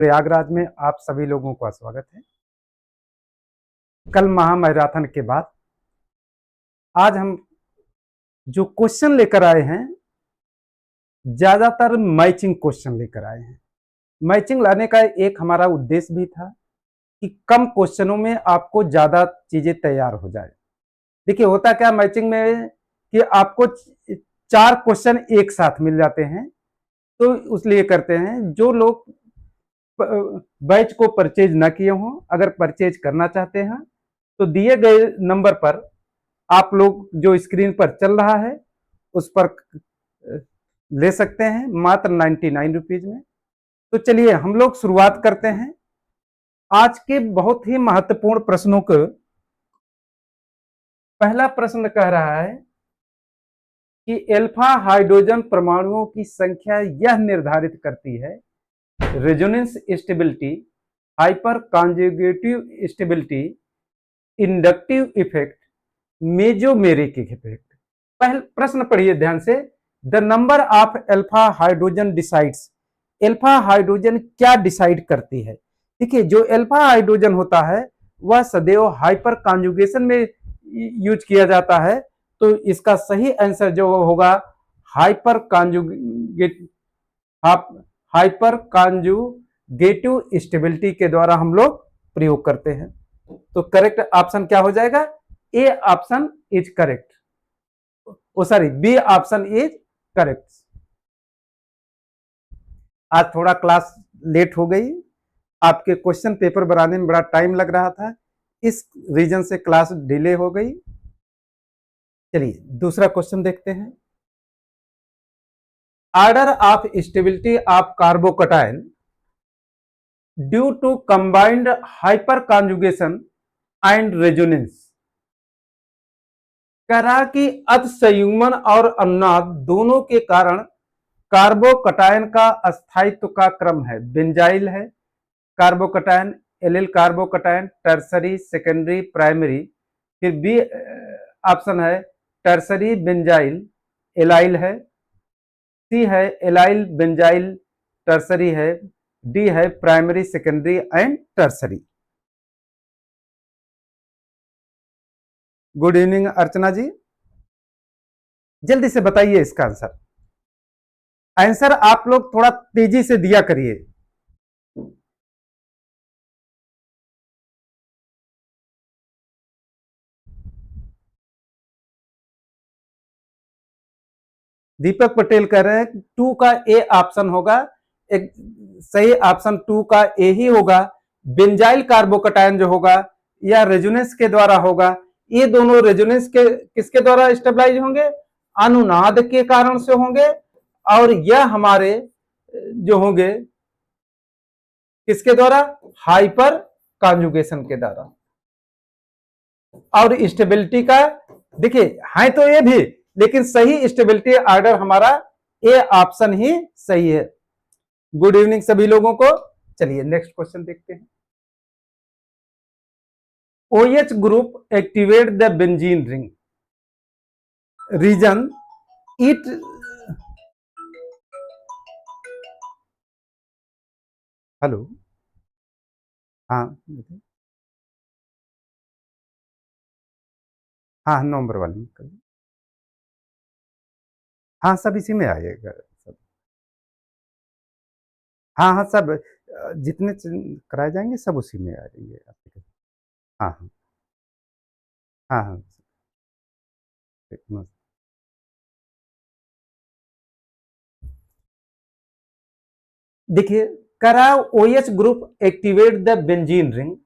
प्रयागराज में आप सभी लोगों का स्वागत है। कल महामैराथन के बाद आज हम जो क्वेश्चन लेकर आए हैं, ज्यादातर मैचिंग क्वेश्चन लेकर आए हैं। मैचिंग लाने का एक हमारा उद्देश्य भी था कि कम क्वेश्चनों में आपको ज्यादा चीजें तैयार हो जाए। देखिए होता क्या मैचिंग में कि आपको 4 क्वेश्चन एक साथ मिल जाते हैं, तो इसलिए करते हैं जो लोग बैच को परचेज ना किए हों, अगर परचेज करना चाहते हैं तो दिए गए नंबर पर आप लोग जो स्क्रीन पर चल रहा है उस पर ले सकते हैं मात्र 99 रुपीज में। तो चलिए हम लोग शुरुआत करते हैं आज के बहुत ही महत्वपूर्ण प्रश्नों को। पहला प्रश्न कह रहा है कि अल्फा हाइड्रोजन परमाणुओं की संख्या यह निर्धारित करती है resonance stability, hyper conjugative stability, inductive effect, mesomeric effect. पहले प्रश्न पढ़िए ध्यान से। The number of alpha hydrogen decides, alpha hydrogen क्या डिसाइड करती है। देखिए जो अल्फा हाइड्रोजन होता है वह सदैव हाइपर कॉन्जुगेशन में यूज किया जाता है, तो इसका सही आंसर जो होगा हाइपर कॉन्जुगेटिव स्टेबिलिटी के द्वारा हम लोग प्रयोग करते हैं। तो करेक्ट ऑप्शन क्या हो जाएगा? A option is correct. Sorry, B option is correct. आज थोड़ा क्लास लेट हो गई, आपके क्वेश्चन पेपर बनाने में बड़ा टाइम लग रहा था, इस रीजन से क्लास डिले हो गई। चलिए दूसरा क्वेश्चन देखते हैं। Order of stability of carbocation due to combined hyperconjugation and resonance. कह रहा कि अधसंयुग्मन और अनुनाद दोनों के कारण कार्बोकटायन का अस्थायित्व का क्रम है। बेंजाइल है carbocation, allyl carbocation, tertiary, secondary, primary. फिर बी ऑप्शन है टर्सरी बेंजाइल एलाइल है, सी है एलाइल बेंजाइल टर्सरी है, डी है primary secondary and tertiary. Good evening Archana ji, जल्दी से बताइए इसका आंसर। आंसर आप लोग थोड़ा तेजी से दिया करिए। दीपक पटेल कह रहे हैं 2 का ए ऑप्शन होगा। एक सही ऑप्शन 2 का ए ही होगा। बेंजाइल कार्बोकटायन जो होगा या रेजोनेंस के द्वारा होगा। ये दोनों रेजोनेंस के किसके द्वारा स्टेबलाइज होंगे? अनुनाद के कारण से होंगे, और यह हमारे जो होंगे किसके द्वारा? हाइपर कॉन्जुगेशन के द्वारा। और स्टेबिलिटी का देखिए है तो ये भी, लेकिन सही स्टेबिलिटी ऑर्डर हमारा ए ऑप्शन ही सही है। गुड इवनिंग सभी लोगों को। चलिए नेक्स्ट क्वेश्चन देखते हैं। OH group activate the benzene ring reason it. Hello, हाँ हाँ नवंबर वाली, हाँ सब इसी में आएगा सब। हाँ हाँ सब जितने कराए जाएंगे सब उसी में आ जाएंगे। हाँ हाँ हाँ हाँ। देखिए करा OH group activate the benzene ring,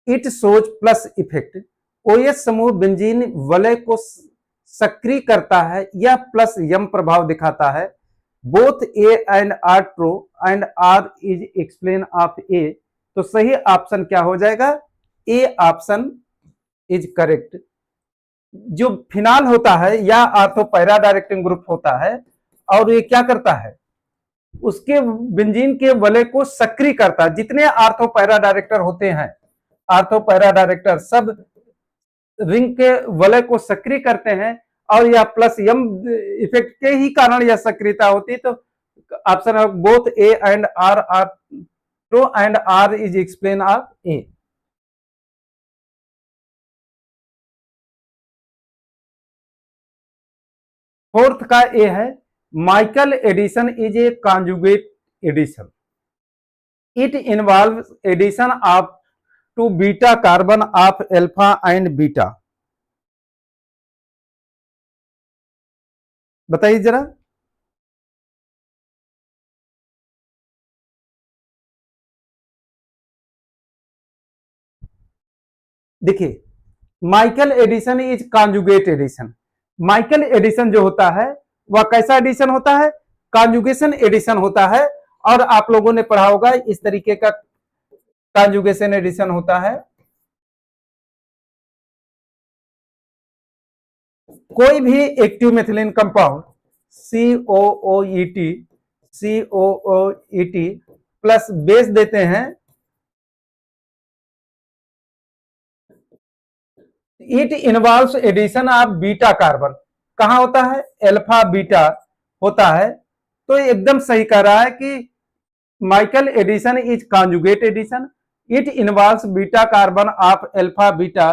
it shows plus effect. OH समूह बेंजीन वलय को सक्रिय करता है या प्लस यम प्रभाव दिखाता है। Both A and R true and R is explain of A. तो सही ऑप्शन क्या हो जाएगा? A option is correct. जो फिनाल होता है या आर्थो पैरा डायरेक्टिंग ग्रुप होता है, और ये क्या करता है? उसके बेंजीन के वलय को सक्रिय करता है। जितने आर्थो पैरा डायरेक्टर होते हैं, आर्थो पैरा डायरेक्टर सब रिंग के वलय को सक्रिय करते हैं, और यह प्लस यम इफेक्ट के ही कारण यह सक्रियता होती है। तो ऑप्शन है both A and R are true and R is explain of A. Fourth का ए है, Michael addition is a conjugate addition. It involve addition of to beta carbon of alpha and beta. बताइए जरा। देखिए, Michael addition is conjugate addition. Michael addition जो होता है वह कैसा एडिशन होता है? कॉन्जुगेशन एडिशन होता है। और आप लोगों ने पढ़ा होगा इस तरीके का कॉन्जुगेशन एडिशन होता है। कोई भी active methylene compound COOET plus base देते हैं, it involves addition of beta carbon. कहां होता है? अल्फा बीटा होता है। तो एकदम सही कह रहा है कि Michael addition is conjugate addition, it involves beta carbon of alpha beta.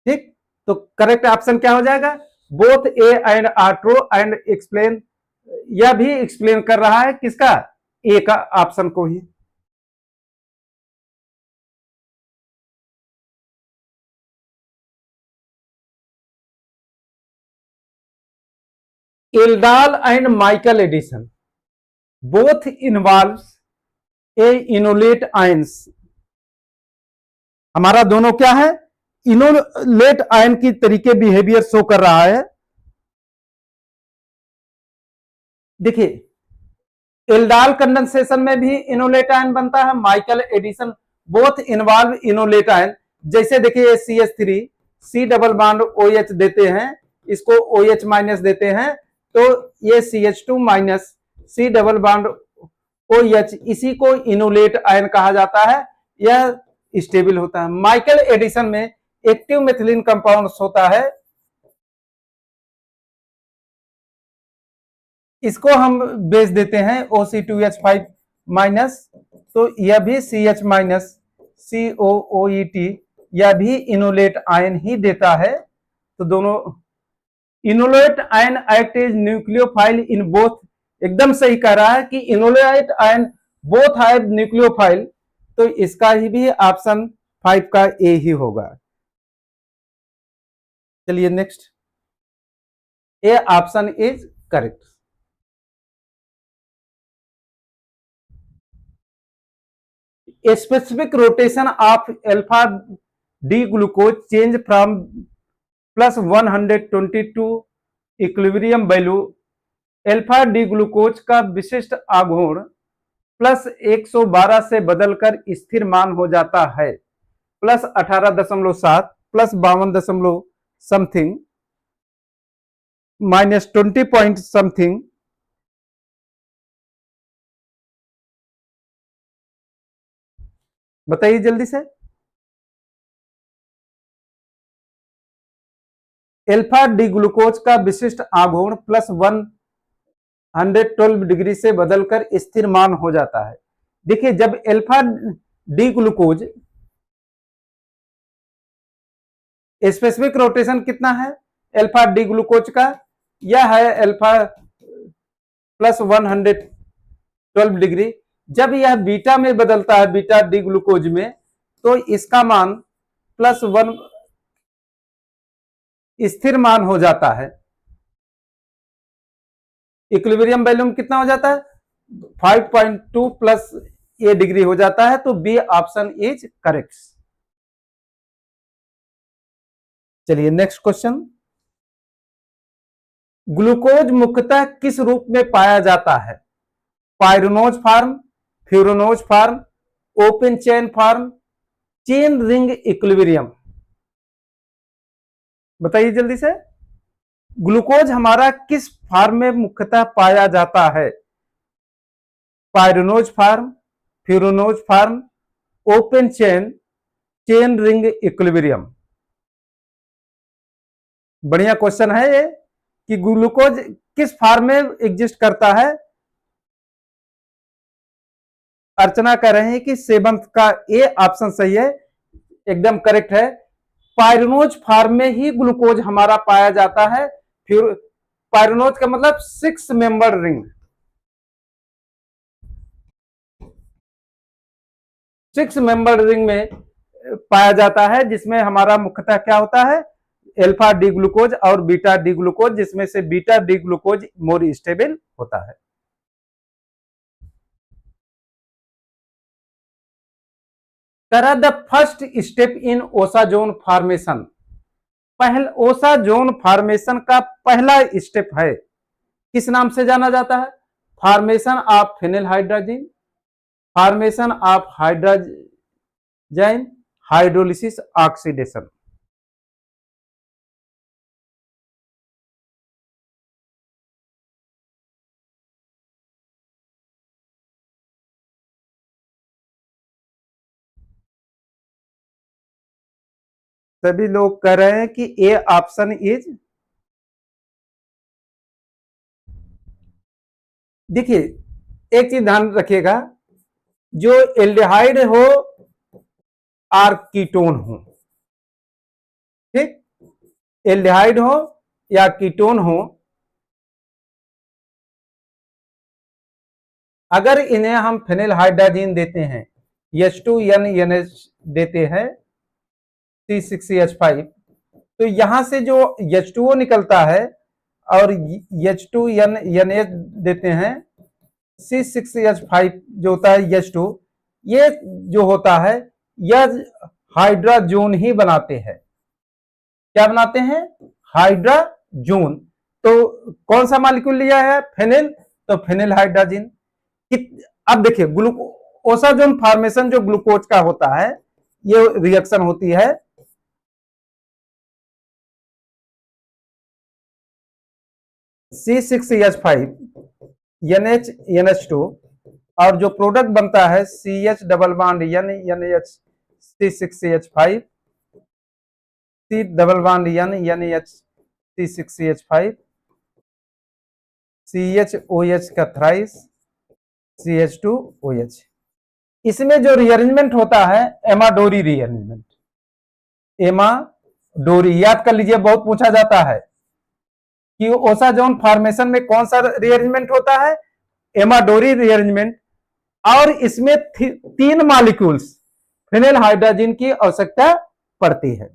ठीक, तो करेक्ट ऑप्शन क्या हो जाएगा? Both A and R true and explain, यह भी एक्सप्लेन कर रहा है किसका? ए का ऑप्शन को ही। Aldol and Michael addition both involves a enolate ions. हमारा दोनों क्या है? इनोलेट आयन की तरीके बिहेवियर शो कर रहा है। देखिए, एल्डाल कंडेंसेशन में भी इनोलेट आयन बनता है, Michael addition both involve enolate ion. जैसे देखिए CH3 C double bond OH देते हैं, इसको OH माइनस देते हैं, तो ये CH2 minus C double bond OH, इसी को इनोलेट आयन कहा जाता है। यह स्टेबल होता है। माइकल एडिशन में एक्टिव मेथिलीन कंपाउंड होता है, इसको हम बेस देते हैं OC2H5 माइनस, तो यह भी CH माइनस COOET, यह भी इनोलेट आयन ही देता है। तो दोनों enolate ion act is nucleophile in both, एकदम सही कह रहा है कि enolate ion both have nucleophile, तो इसका ही भी ऑप्शन 5 का ए ही होगा। चलिए next, A option is correct. A specific rotation of alpha D glucose change from plus 120 to equilibrium value। Alpha D glucose का विशिष्ट आघूर्ण प्लस 112 से बदलकर स्थिर मान हो जाता है, plus 18.7 plus 52 something minus 20 point something. बताइए जल्दी से। अल्फा डी ग्लूकोज का विशिष्ट आघूर्ण प्लस 112 डिग्री से बदलकर स्थिर मान हो जाता है। देखिए, जब alpha D glucose, specific rotation कितना है अल्फा डी ग्लूकोज का? यह है अल्फा प्लस 112 डिग्री। जब यह बीटा में बदलता है, बीटा डी ग्लूकोज में, तो इसका मान प्लस 1 स्थिर मान हो जाता है। इक्विलिब्रियम वैल्यूम कितना हो जाता है? 5.2 प्लस ए डिग्री हो जाता है। तो बी ऑप्शन इज करेक्ट। चलिए नेक्स्ट क्वेश्चन, ग्लूकोज मुख्यतः किस रूप में पाया जाता है? Pyranose form, furanose form, open chain form, chain ring equilibrium. बताइए जल्दी से। ग्लूकोज हमारा किस फॉर्म में मुख्यतः पाया जाता है? Pyranose form, furanose form, open chain, chain ring equilibrium. बढ़िया क्वेश्चन है ये कि ग्लूकोज किस फॉर्म में एग्जिस्ट करता है। अर्चना कह रहे हैं कि सेवंथ का ए ऑप्शन सही है, एकदम करेक्ट है। पायरिनोज फॉर्म में ही ग्लूकोज हमारा पाया जाता है। फिर पायरिनोज का मतलब 6 मेंबर रिंग, 6 मेंबर रिंग में पाया जाता है, जिसमें हमारा मुख्यतः क्या होता है, अल्फा डी ग्लूकोज और बीटा डी ग्लूकोज, जिसमें से beta D glucose more stable होता है। करा the first step in osazone formation. पहल ओसाजोन फॉर्मेशन का पहला स्टेप है, किस नाम से जाना जाता है? Formation of phenyl hydrogen, formation of hydrogen hydrolysis oxidation. सभी लोग कह रहे हैं कि ए ऑप्शन इज। देखिए एक चीज ध्यान रखिएगा, जो एल्डिहाइड हो और कीटोन हो, ठीक, एल्डिहाइड हो या कीटोन हो, अगर इन्हें हम फिनिल हाइड्रोजन देते हैं, H2NNH देते हैं C6H5, तो यहां से जो H2O निकलता है और H2NNH देते हैं C6H5 जो होता है H2, ये जो होता है यह हाइड्रोजन ही बनाते हैं। क्या बनाते हैं? हाइड्रोजन। तो कौन सा मॉलिक्यूल लिया है? फिनिल, तो फिनिल हाइड्रोजन। अब देखिए ओसाजोन फॉर्मेशन जो ग्लूकोज का होता है, ये रिएक्शन होती है C6H5 NH2, और जो प्रोडक्ट बनता है CH double bond NH C6CH5 C double bond NH C6CH5 CHOH का थ्राइस CH2OH। इसमें जो रीअरेंजमेंट होता है एमाडोरी रीअरेंजमेंट, एमाडोरी याद कर लीजिए, बहुत पूछा जाता है कि ओसाजोन फॉर्मेशन में कौन सा रीअरेंजमेंट होता है? एमाडोरी रीअरेंजमेंट। और इसमें 3 मॉलिक्यूल्स फिनिल हाइड्रोजन की आवश्यकता पड़ती है।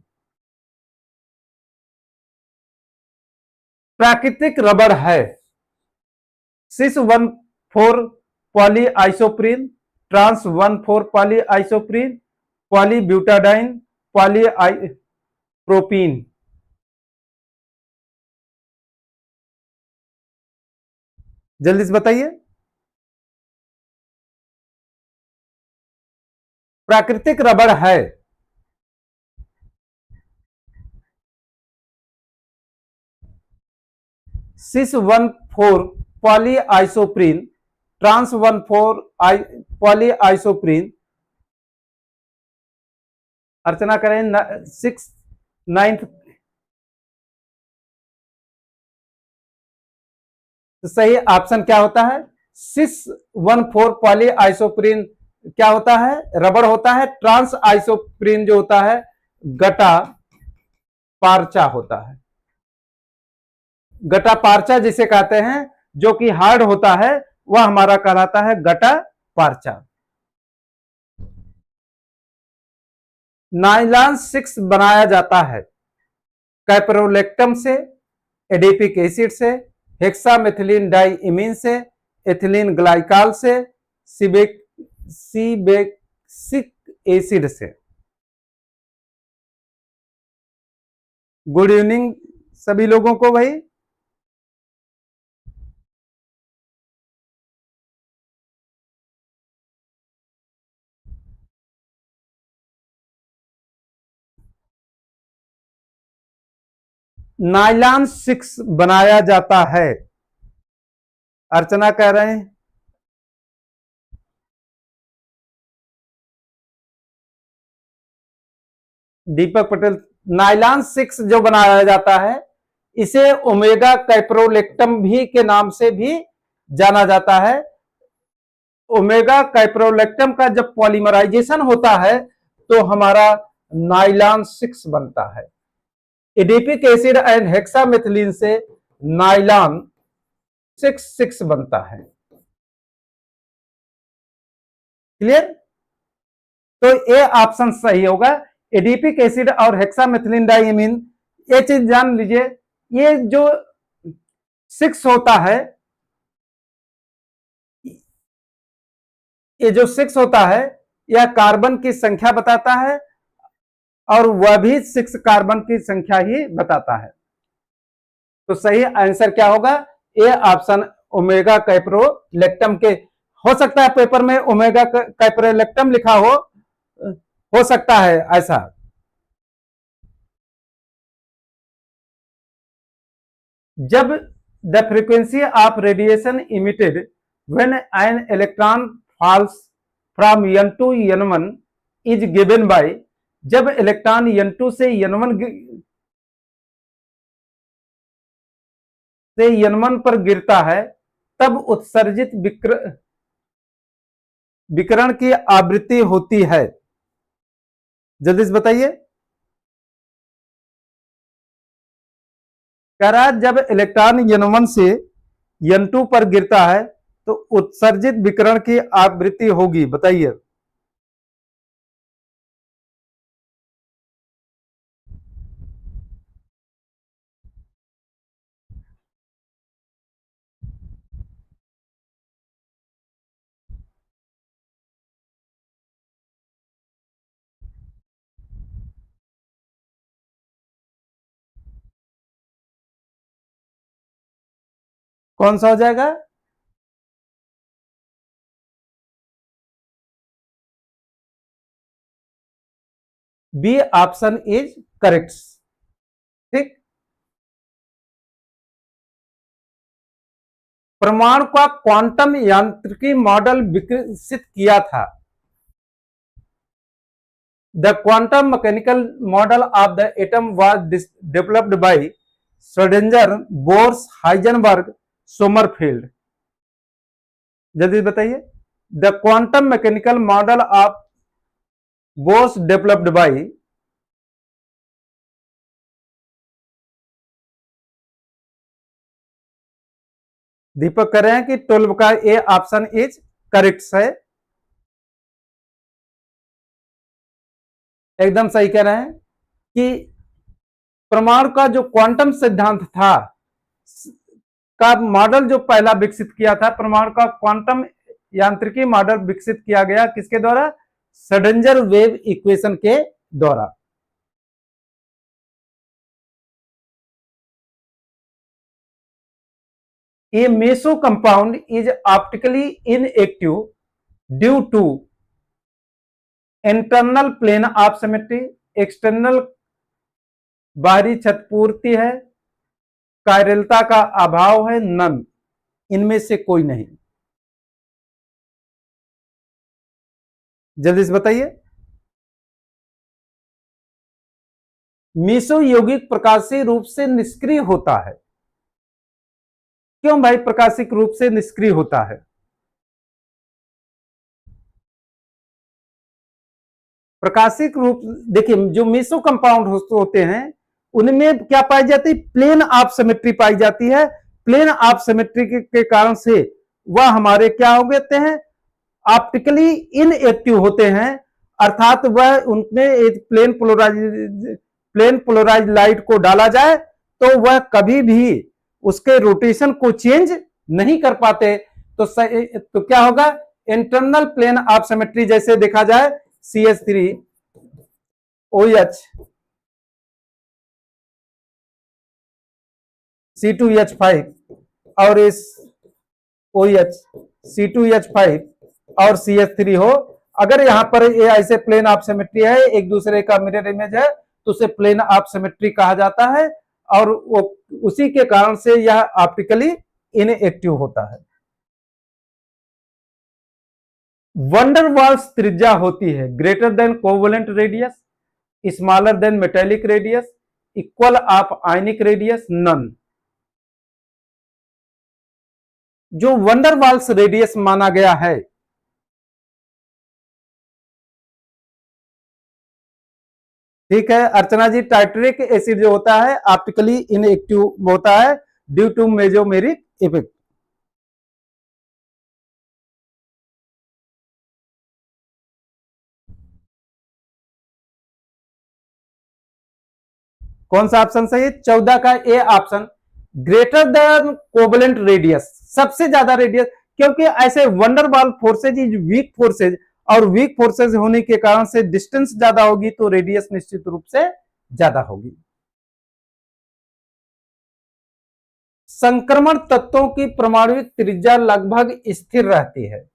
प्राकृतिक रबर है cis 1,4 poly isoprene, trans 1,4 poly isoprene, polybutadiene, polypropene. जल्दी से बताइए। प्राकृतिक रबर है cis 1,4 poly isoprene, trans 1,4 poly isoprene. Archana करें 6 9th। तो सही ऑप्शन क्या होता है? सिस 1,4 पॉली आइसोप्रीन क्या होता है? रबर होता है। ट्रांस आइसोप्रीन जो होता है गटा पार्चा होता है। गटा पार्चा जिसे कहते हैं, जो कि हार्ड होता है, वह हमारा कहलाता है गटा पार्चा। नाइलॉन 6 बनाया जाता है कैप्रोलेक्टम से, एडिपिक एसिड से, हेक्सामेथिलीन डाइइमीन से, एथिलीन ग्लाइकॉल से, सिबेक्सिक एसिड से। गुड इवनिंग सभी लोगों को भाई। नाइलॉन 6 बनाया जाता है। अर्चना कह रहे हैं दीपक पटेल, नाइलॉन 6 जो बनाया जाता है इसे ओमेगा कैप्रोलेक्टम भी के नाम से भी जाना जाता है। ओमेगा कैप्रोलेक्टम का जब पॉलीमराइजेशन होता है तो हमारा नाइलॉन 6 बनता है। एडिपिक एसिड एंड हेक्सामेथिलीन से नाइलॉन 6 बनता है। क्लियर? तो ये ऑप्शन सही होगा, एडिपिक एसिड और हेक्सामेथिलीन डाइमीन। ये चीज जान लीजिए, ये जो 6 होता है, ये जो 6 होता है यह कार्बन की संख्या बताता है और वह भी 6 कार्बन की संख्या ही बताता है। तो सही आंसर क्या होगा? ए ऑप्शन ओमेगा कैप्रोलेक्टम के। हो सकता है पेपर में ओमेगा कैप्रोलेक्टम लिखा हो सकता है ऐसा। जब the frequency of radiation emitted when an electron falls from n2 n1 is given by, जब इलेक्ट्रॉन n2 से n1 पर गिरता है तब उत्सर्जित विकिरण की आवृत्ति होती है। जल्दी से बताइए। कह रहा है जब इलेक्ट्रॉन n1 से n2 पर गिरता है तो उत्सर्जित विकिरण की आवृत्ति होगी, बताइए। कौन सा हो जाएगा? B option is correct. ठीक। परमाणु का क्वांटम यांत्रिकी मॉडल विकसित किया था। The quantum mechanical model of the atom was developed by Schrodinger, Bohr's, Heisenberg, Sommerfeld. जल्दी बताइए। The quantum mechanical model of Bohr's developed by, Deepak कह रहे हैं कि 12 का ए ऑप्शन इज करेक्ट है। एकदम सही कह रहे हैं कि परमाणु का जो क्वांटम सिद्धांत था का मॉडल जो पहला विकसित किया था, परमाणु का क्वांटम यांत्रिकी मॉडल विकसित किया गया किसके द्वारा? श्रोडिंगर वेव इक्वेशन के द्वारा। A meso compound is optically inactive due to internal plane of symmetry, external बाहरी छतपूर्ति है, कायरलता का अभाव है, नन, इनमें से कोई नहीं। जल्दी से बताइए। मेसो यौगिक प्रकाशीय रूप से निष्क्रिय होता है। क्यों भाई प्रकाशिक रूप से निष्क्रिय होता है? प्रकाशिक रूप, देखिए जो मेसो कंपाउंड होते हैं उनमें क्या पाई जाती है? प्लेन ऑफ सिमेट्री पाई जाती है। प्लेन ऑफ सिमेट्री के कारण से वह हमारे क्या हो गए हैं? ऑप्टिकली इनएक्टिव होते हैं, अर्थात वह उनमें एक प्लेन पोलराइज लाइट को डाला जाए तो वह कभी भी उसके रोटेशन को चेंज नहीं कर पाते। तो क्या होगा? इंटरनल प्लेन ऑफ सिमेट्री, जैसे देखा जाए CH3 OH C2H5 और इस OH C2H5 और CH3 हो, अगर यहां पर ये ऐसे प्लेन ऑफ सिमेट्री है, एक दूसरे का मिरर इमेज है, तो उसे प्लेन ऑफ सिमेट्री कहा जाता है और वो उसी के कारण से यह ऑप्टिकली इनएक्टिव होता है। वंडरवाल्स त्रिज्या होती है greater than covalent radius, smaller than metallic radius, equal of ionic radius none. जो वंडरवाल्स रेडियस माना गया है, ठीक है अर्चना जी, टाइट्रिक एसिड जो होता है ऑप्टिकली इनएक्टिव होता है ड्यू टू मेसोमेरिक इफेक्ट। कौन सा ऑप्शन सही है? 14 का A option, greater than covalent radius, सबसे ज्यादा रेडियस, क्योंकि ऐसे van der Waals forces is weak forces, और वीक फोर्सेज होने के कारण से डिस्टेंस ज्यादा होगी तो रेडियस निश्चित रूप से ज्यादा होगी। संक्रमण तत्वों की परमाणु त्रिज्या लगभग स्थिर रहती है।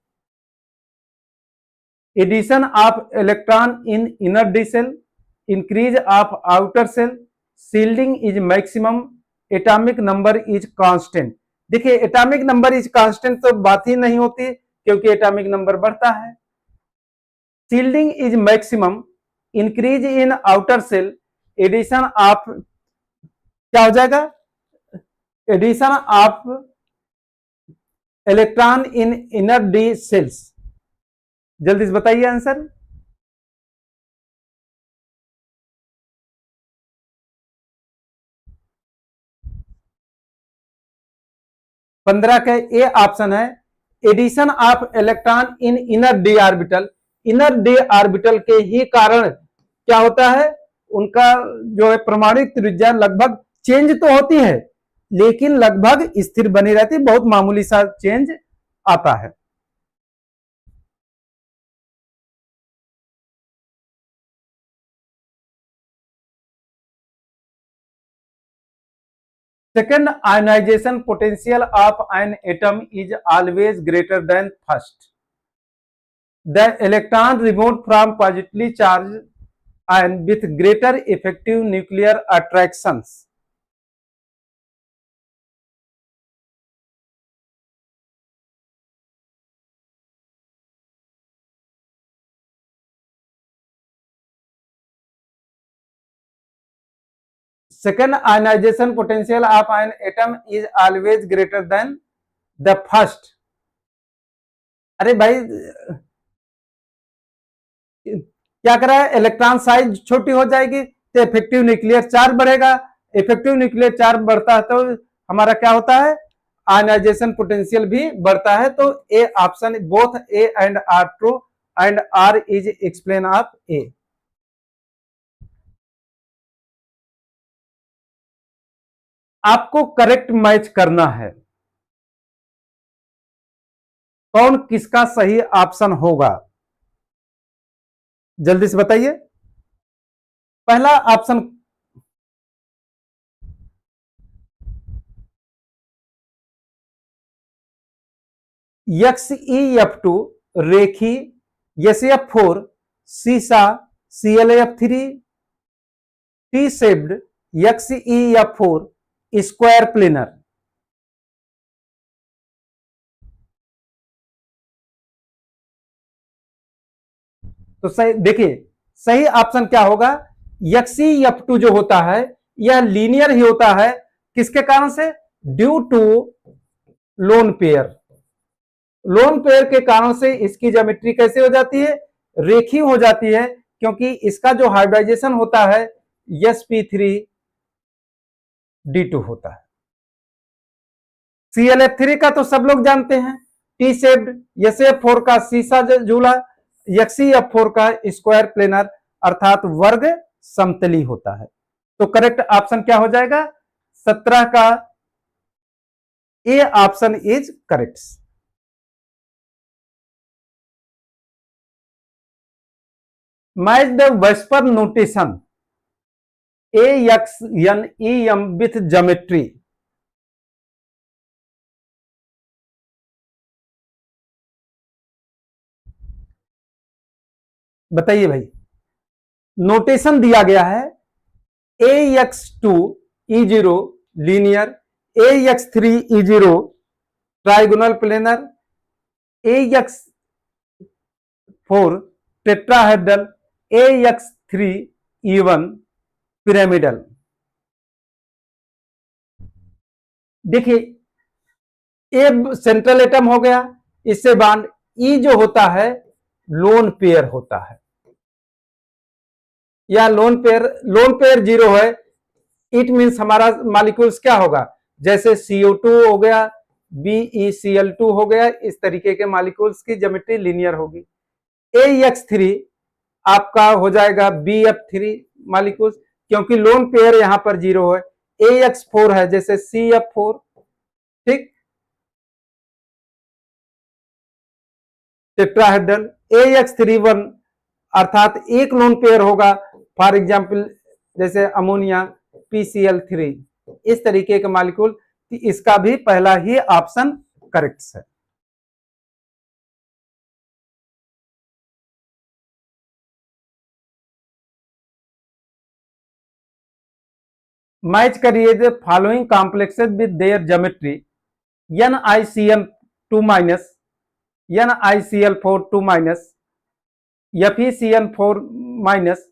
Addition of electron in inner d shell, increase of outer shell, shielding is maximum, atomic number is constant. देखिए एटॉमिक नंबर इज कांस्टेंट तो बात ही नहीं होती, क्योंकि एटॉमिक नंबर बढ़ता है। Shielding is maximum, increase in outer shell, addition of, क्या हो जाएगा? Addition of electron in inner d shells. जल्दी से बताइए आंसर। पंद्रह का ए ऑप्शन है, addition of electron in inner d orbital. Inner d orbital के ही कारण क्या होता है, उनका जो है परमाणु त्रिज्या लगभग चेंज तो होती है लेकिन लगभग स्थिर बनी रहती है, बहुत मामूली सा चेंज आता है। Second, ionization potential of an atom is always greater than first. The electron removed from positively charged ion with greater effective nuclear attractions. Second, ionization potential of an atom is always greater than the first. अरे भाई क्या कर रहा है, electron size छोटी हो जाएगी तो इफेक्टिव न्यूक्लियर चार्ज बढ़ेगा, इफेक्टिव न्यूक्लियर चार्ज बढ़ता है तो हमारा क्या होता है, आयनाइजेशन पोटेंशियल भी बढ़ता है। तो A option, both A and R true and R is explain of A. आपको करेक्ट मैच करना है, कौन किसका सही ऑप्शन होगा, जल्दी से बताइए। पहला ऑप्शन XeF2 रेखी, SF4 सीसा, ClF3 T shaped, XeF4 square planar. तो सही देखिए, सही ऑप्शन क्या होगा, XeF2 जो होता है यह लीनियर ही होता है, किसके कारण से, due to lone pair. Lone pair के कारण से इसकी ज्योमेट्री कैसे हो जाती है, रेखीय हो जाती है, क्योंकि इसका जो हाइब्रिडाइजेशन होता है sp3d2 होता है। ClF3 का तो सब लोग जानते हैं, टी शेप्ड, SF4 का सीसा झूला, XeF4 का स्क्वायर प्लेनर अर्थात वर्ग समतली होता है। तो करेक्ट ऑप्शन क्या हो जाएगा, 17 का A option is correct. Match the VSEPR notation AXNEM with geometry. बताइए भाई, नोटेशन दिया गया है AX2E0 linear, AX3E0 trigonal planar, AX4 tetrahedral, AX3E1 pyramidal. देखिए ए सेंट्रल एटम हो गया, इससे बॉन्ड। ई जो होता है लोन पेयर होता है, या लोन पेयर जीरो है। इट मीन्स हमारा मॉलिक्यूल्स क्या होगा, जैसे CO2 हो गया, BeCl2 हो गया, इस तरीके के मॉलिक्यूल्स की ज्योमेट्री लीनियर होगी। AX3 आपका हो जाएगा BF3 मॉलिक्यूल्स, क्योंकि लोन पेयर यहां पर जीरो है। AX4 है जैसे CF4, ठीक। टेट्राहेड्रल AX31 अर्थात एक लोन पेयर होगा, फॉर एग्जाम्पल जैसे अमोनिया PCl3, इस तरीके के मॉलिक्यूल। इसका भी पहला ही ऑप्शन करेक्ट है। मैच करिए the following complexes with their geometry, NiCl2 minus, NiCl4 2 minus, FeCl4 minus,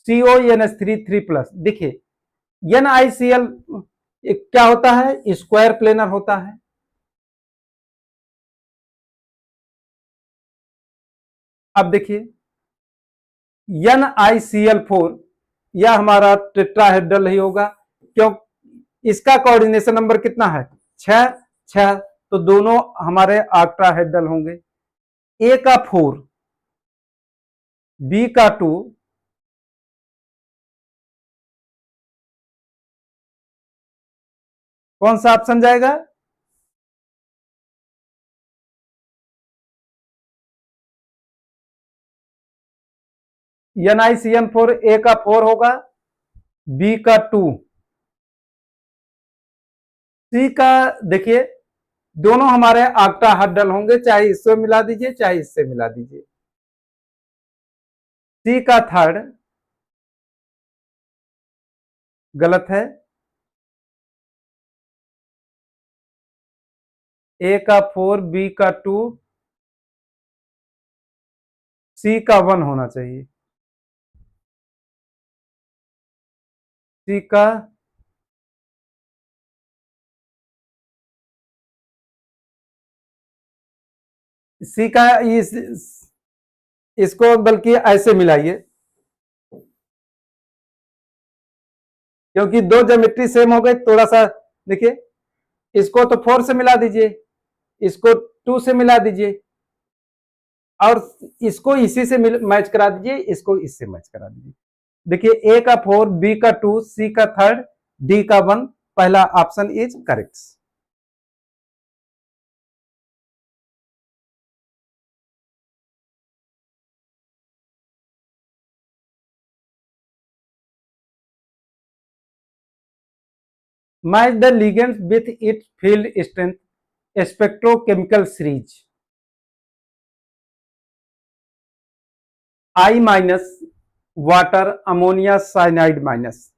CONH3 3 plus. देखिए NiCl क्या होता है, स्क्वायर प्लेनर होता है। अब देखिए NiCl4 यह हमारा टेट्राहेड्रल ही होगा, क्यों, इसका कोऑर्डिनेशन नंबर कितना है, 6 6, तो दोनों हमारे ऑक्टाहेड्रल होंगे। ए का 4, बी का 2, कौन सा ऑप्शन जाएगा, NiCl4 ए का 4 होगा, बी का 2, सी का देखिए दोनों हमारे ऑक्टाहेड्रल होंगे, चाहे इससे मिला दीजिए चाहे इससे मिला दीजिए। सी का 3 गलत है, ए का 4, बी का 2, सी का 1 होना चाहिए। सी का सी का इसको बल्कि ऐसे मिलाइए, क्योंकि दो ज्योमेट्री सेम हो गए, थोड़ा सा देखिए, इसको तो 4 से मिला दीजिए, इसको 2 से मिला दीजिए, और इसको इसी से मैच करा दीजिए, इसको इससे मैच करा दीजिए। देखिए ए का 4, बी का 2, सी का 3, डी का 1, पहला option is correct. Match the ligands with it field strength spectrochemical series. I minus, water, ammonia cyanide minus.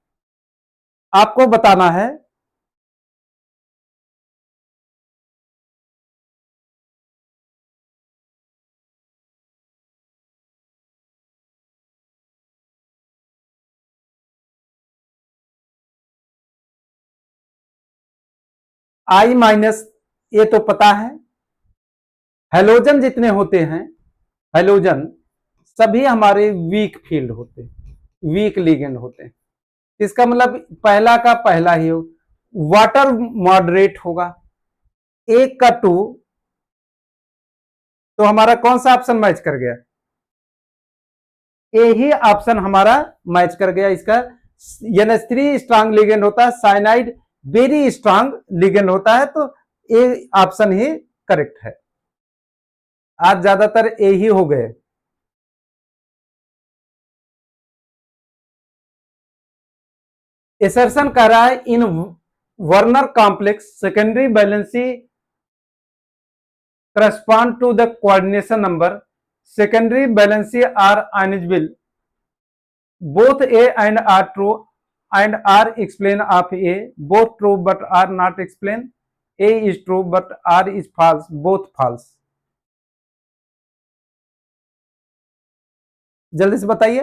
आपको बताना है I माइनस, ये तो पता है। हेलोजन जितने होते हैं, हेलोजन सभी हमारे वीक फील्ड होते हैं, वीक लिगेंड होते हैं। इसका मतलब पहला का पहला ही हो। वाटर मॉडरेट होगा, एक का 2, तो हमारा कौन सा ऑप्शन मैच कर गया, ए ही ऑप्शन हमारा मैच कर गया। इसका NH3 स्ट्रांग लिगेंड होता है, साइनाइड वेरी स्ट्रांग लिगेंड होता है, तो ए ऑप्शन ही करेक्ट है। आज ज्यादातर ए ही हो गए। एसर्शन कह रहा है in Werner complex secondary valency correspond to the coordination number, secondary valency are unusable, both A and are true and are explain of A, both true but are not explain, A is true but R is false, both false। जल्दी से बताइए।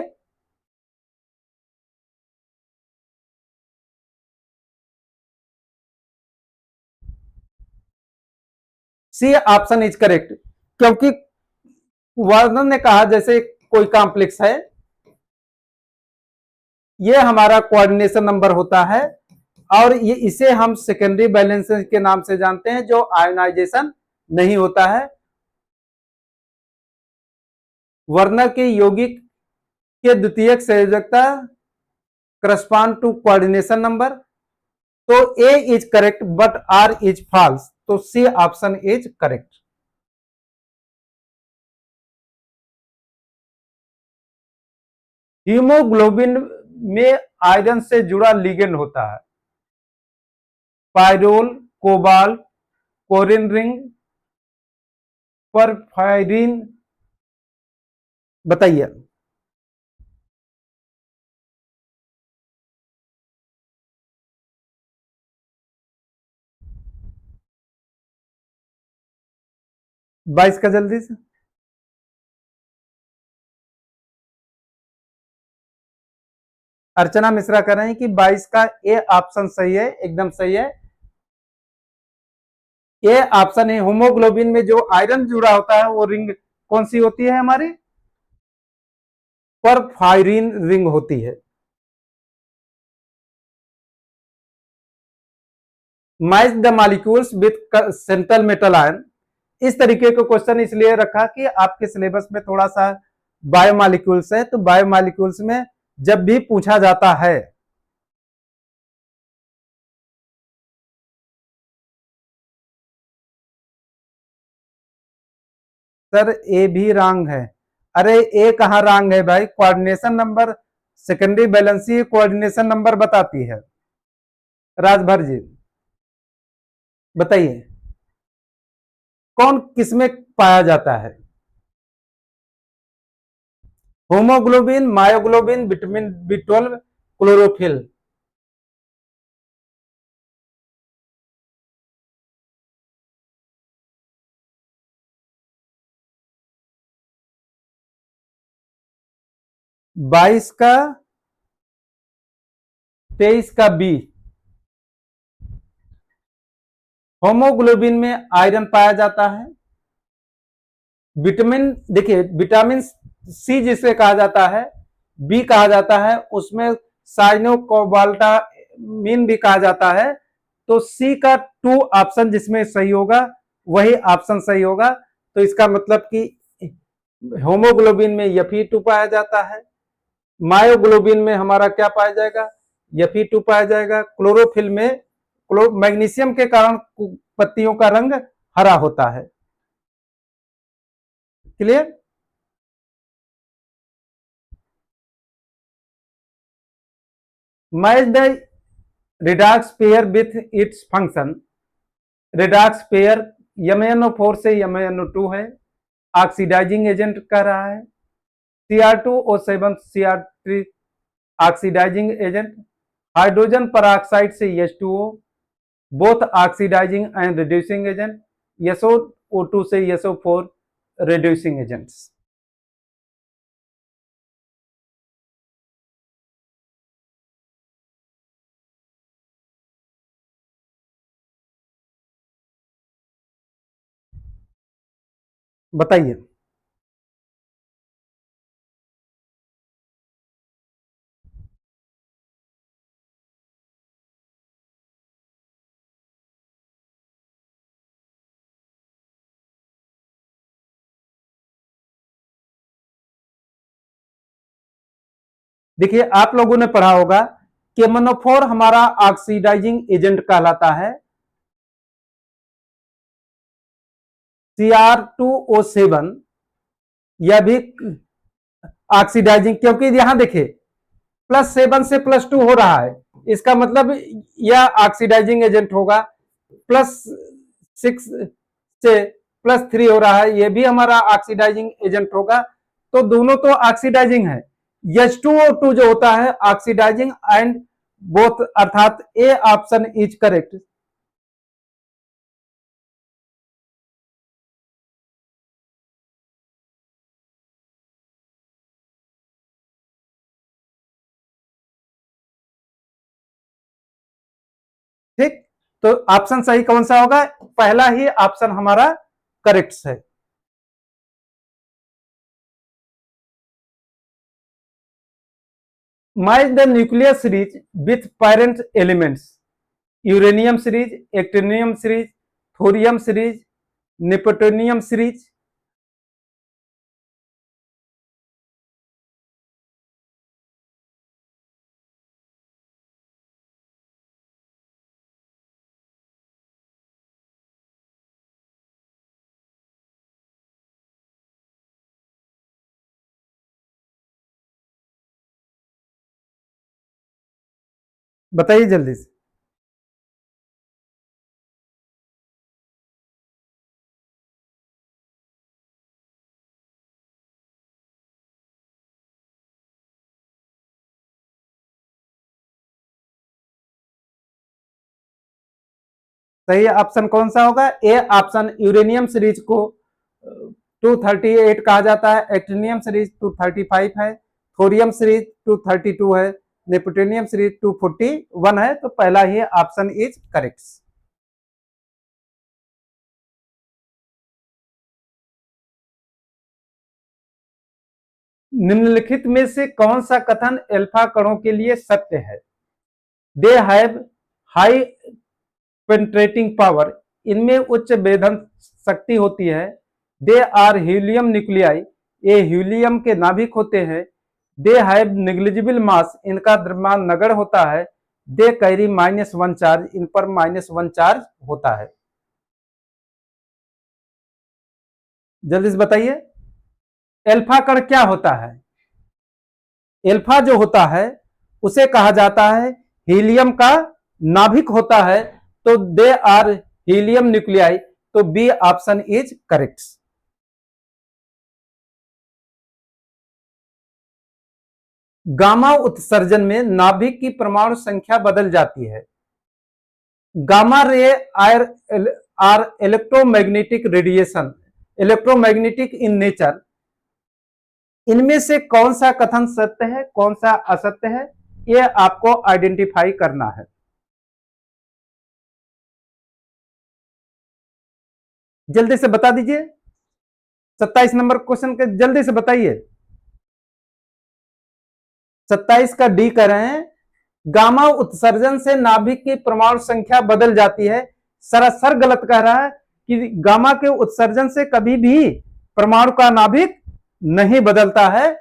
सी option is correct, क्योंकि वर्णन ने कहा जैसे कोई complex है, ये हमारा कोऑर्डिनेशन नंबर होता है और ये इसे हम सेकेंडरी बैलेंस के नाम से जानते हैं, जो आयोनाइजेशन नहीं होता है। वर्नर के यौगिक के द्वितीयक संयोजकता करस्पॉन्ड टू कोऑर्डिनेशन नंबर, तो A is correct but R is false, तो C option is correct. Haemoglobin में आयरन से जुड़ा लिगेंड होता है, pyrrole, cobalt, corrin ring, porphyrin, बताइए। बाईस का जल्दी से। अर्चना मिश्रा कह रहे हैं कि 22 का ए ऑप्शन सही है, एकदम सही है। ए ऑप्शन है, होमोग्लोबिन में जो आयरन जुड़ा होता है वो रिंग कौन सी होती है हमारी? परफायरिन रिंग होती है। Match the molecules with central metal ion, इस तरीके का क्वेश्चन इसलिए रखा कि आपके सिलेबस में थोड़ा सा बायोमॉलिक्यूल्स है, तो बायोमॉलिक्यूल्स में जब भी पूछा जाता है सर ए भी रॉन्ग है। अरे ए कहाँ रॉन्ग है भाई, coordination number secondary valency coordination number बताती है। राजभर जी बताइए, कौन किसमें पाया जाता है? Haemoglobin, myoglobin, vitamin B12, chlorophyll. बाईस का, 23 का बी। होमोग्लोबिन में आयरन पाया जाता है। विटामिन, देखिए विटामिन सी जिसे कहा जाता है, बी कहा जाता है, उसमें साइनोकोबाल्टामिन भी कहा जाता है, तो सी का 2 ऑप्शन जिसमें सही होगा वही ऑप्शन सही होगा। तो इसका मतलब कि होमोग्लोबिन में Fe2 पाया जाता है, मायोग्लोबिन में हमारा क्या पाया जाएगा? Fe2 पाया जाएगा। क्लोरोफिल में मैग्नीशियम के कारण पत्तियों का रंग हरा होता है। Clear? Match the redox pair with its function, redox pair MnO4 से MnO2 है, ऑक्सीडाइजिंग एजेंट कह रहा है। Cr2O7 Cr3 oxidising agent, hydrogen peroxide से H2O, both oxidising and reducing agent, SO2 से SO4 रिड्यूसिंग एजेंट्स। बताइए। देखिए आप लोगों ने पढ़ा होगा कि MnO4 हमारा ऑक्सीडाइजिंग एजेंट कहलाता है, Cr2O7 यह भी ऑक्सीडाइजिंग, क्योंकि यहां देखिए +7 से +2 हो रहा है, इसका मतलब यह ऑक्सीडाइजिंग एजेंट होगा। +6 से +3 हो रहा है, यह भी हमारा ऑक्सीडाइजिंग एजेंट होगा। तो दोनों तो ऑक्सीडाइजिंग है। H2O2 जो होता है ऑक्सीडाइजिंग एंड बोथ, अर्थात ए ऑप्शन इज करेक्ट। ठीक, तो ऑप्शन सही कौन सा होगा? पहला ही ऑप्शन हमारा करेक्ट है। Match the nuclear series with parent elements, uranium series, actinium series, thorium series, neptunium series. बताइए जल्दी से। सही ऑप्शन कौन सा होगा? A option. यूरेनियम सीरीज को 238 कहा जाता है, एक्टिनियम सीरीज 235 है, थोरियम सीरीज 232 है, नेपोटोनियम सीरीज 241 है। तो पहला ही ऑप्शन इज करेक्ट। निम्नलिखित में से कौन सा कथन अल्फा कणों के लिए सत्य है? They have high penetrating power, इनमें उच्च भेदन शक्ति होती है। दे आर हीलियम न्यूक्लियाई, ये हीलियम के नाभिक होते हैं। दे हैव नेग्लिजिबल मास, इनका द्रव्यमान नगण्य होता है। दे कैरी -1 चार्ज, इन पर -1 चार्ज होता है। जल्दी से बताइए, एल्फा कण क्या होता है? एल्फा जो होता है उसे कहा जाता है हीलियम का नाभिक होता है। तो दे आर हीलियम न्यूक्लियाई, तो B option is correct. Gamma उत्सर्जन में नाभिक की परमाणु संख्या बदल जाती है। Gamma ray are electromagnetic radiation, electromagnetic in nature. इनमें से कौन सा कथन सत्य है, कौन सा असत्य है, यह आपको आइडेंटिफाई करना है। जल्दी से बता दीजिए, 27 नंबर क्वेश्चन के जल्दी से बताइए। 27 का डी कर रहे हैं, गामा उत्सर्जन से नाभिक की परमाणु संख्या बदल जाती है। सरासर गलत कह रहा है कि गामा के उत्सर्जन से कभी भी परमाणु का नाभिक नहीं बदलता है।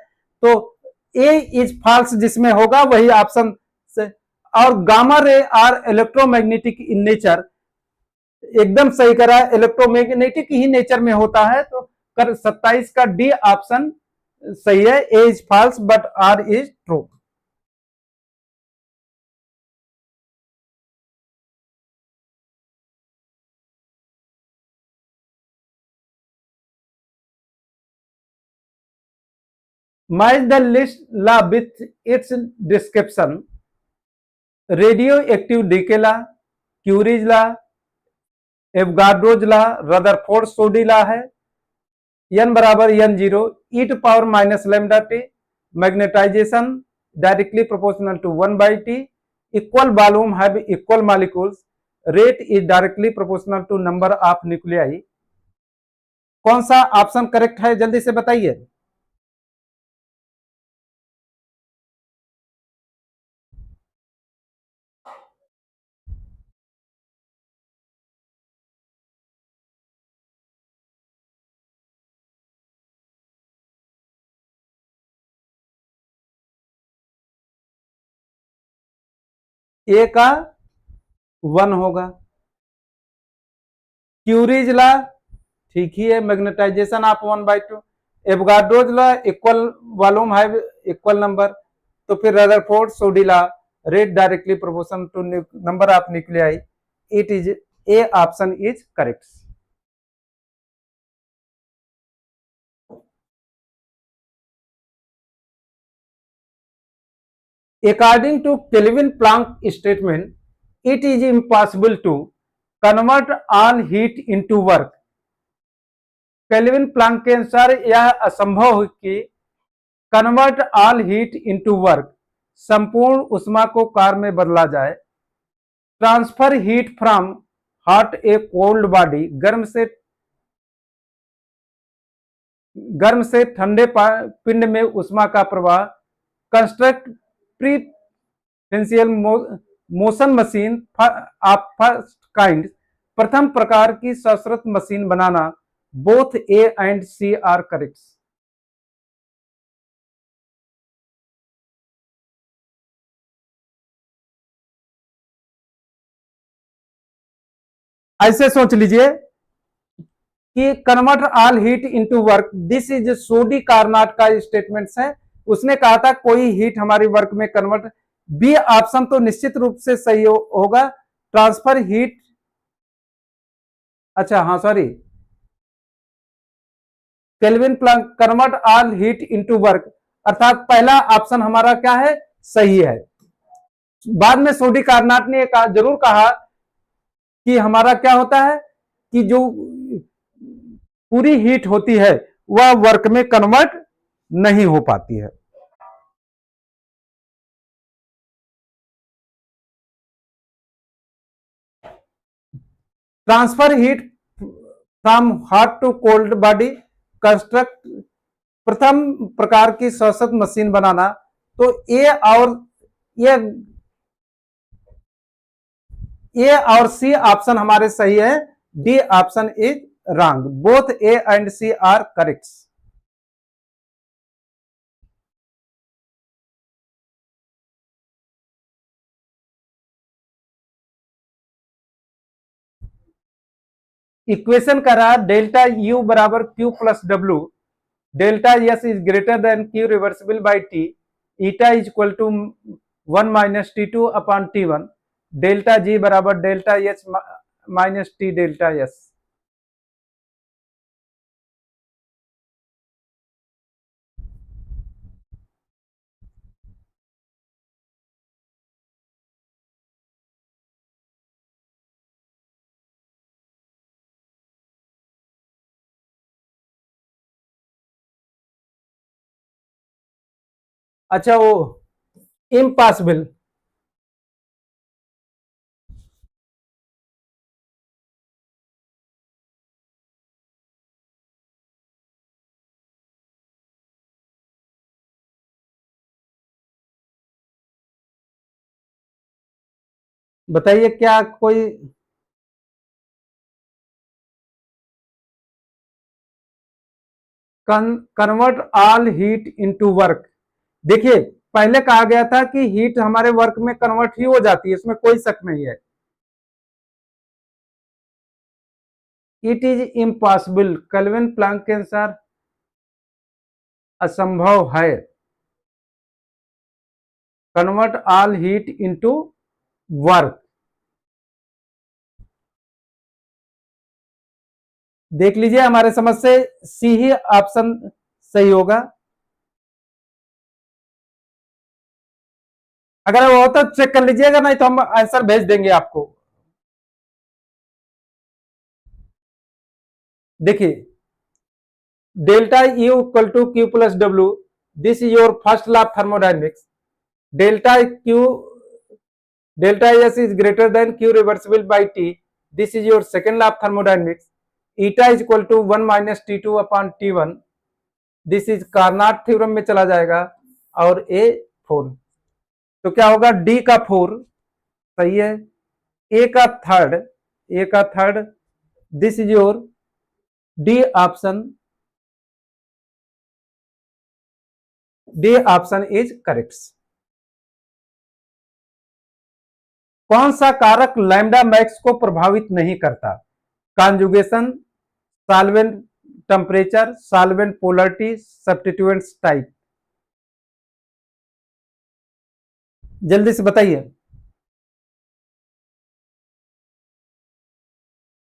तो ए इज फॉल्स, जिसमें होगा वही ऑप्शन से। और gamma ray are electromagnetic in nature, एकदम सही करा, इलेक्ट्रोमैग्नेटिक ही नेचर में होता है। तो कर 27 का डी ऑप्शन सही है। A is false but R is true. Match the list law with its description. Radioactive decay law, Curie's law, Avogadro's law, Rutherford Soddy law है। n बराबर n0, e to power minus lambda t, magnetisation directly proportional to 1/t, equal volume have equal molecules, rate is directly proportional to number of nuclei. कौन सा option correct है, जल्दी से बताइए। ए का 1 होगा। क्यूरीज ला ठीक ही है, magnetisation of 1/2। Avogadro's law equal volume है इक्वल नंबर। तो फिर Rutherford Soddy law, rate directly proportional to number of nuclei. It is A option is correct. According to Kelvin Planck statement, it is impossible to convert all heat into work. Kelvin Planck के अनुसार यह असंभव है कि convert all heat into work, संपूर्ण उष्मा को कार्य में बदला जाए। Transfer heat from hot a cold body, गर्म से गर्म से ठंडे पिंड में ऊष्मा का प्रवाह, construct perpetual motion machine of first kind, प्रथम प्रकार की सशर्त मशीन बनाना। Both A and C are correct. ऐसे सोच लीजिए कि convert all heat into work, this is Sadi Carnot का स्टेटमेंट है। उसने कहा था कोई हीट हमारी वर्क में कन्वर्ट। बी ऑप्शन तो निश्चित रूप से सही होगा, ट्रांसफर हीट। अच्छा हाँ sorry, Kelvin Planck convert all heat into work, अर्थात पहला ऑप्शन हमारा क्या है, सही है। बाद में सोडी कार्नाट ने जरूर कहा कि हमारा क्या होता है कि जो पूरी हीट होती है वह वर्क में कन्वर्ट नहीं हो पाती है। Transfer heat from hot to cold body, construct प्रथम प्रकार की सशक्त मशीन बनाना। तो ए और सी ऑप्शन हमारे सही है, D option is wrong, both A and C are correct. Equation का रहा डेल्टा यू बराबर Q plus W, delta S is greater than Q reversible by T, eta is equal to 1 - T2 upon T1, delta G बराबर delta H minus T delta S. अच्छा वो impossible, बताइए क्या कोई convert all heat into work. देखिए पहले कहा गया था कि हीट हमारे वर्क में कन्वर्ट ही हो जाती है, इसमें कोई शक नहीं है। It is impossible, Kelvin Planck के अनुसार असंभव है convert all heat into work. देख लीजिए हमारे समझ से सी ही ऑप्शन सही होगा। अगर वो तो चेक कर लीजिएगा, नहीं तो हम आंसर भेज देंगे आपको। देखिए delta U equal to Q plus W, this is your first law of thermodynamics. Delta Q delta S is greater than Q reversible by T, this is your second law of thermodynamics. Eta is equal to 1 - T2 upon T1, this is Carnot theorem में चला जाएगा। और ए 4, तो क्या होगा, D का 4 सही है, ए का थर्ड, ए का third, this is your D option, D option is correct. कौन सा कारक लैम्डा मैक्स को प्रभावित नहीं करता, conjugation, solvent temperature, solvent polarity, substituents type. जल्दी से बताइए।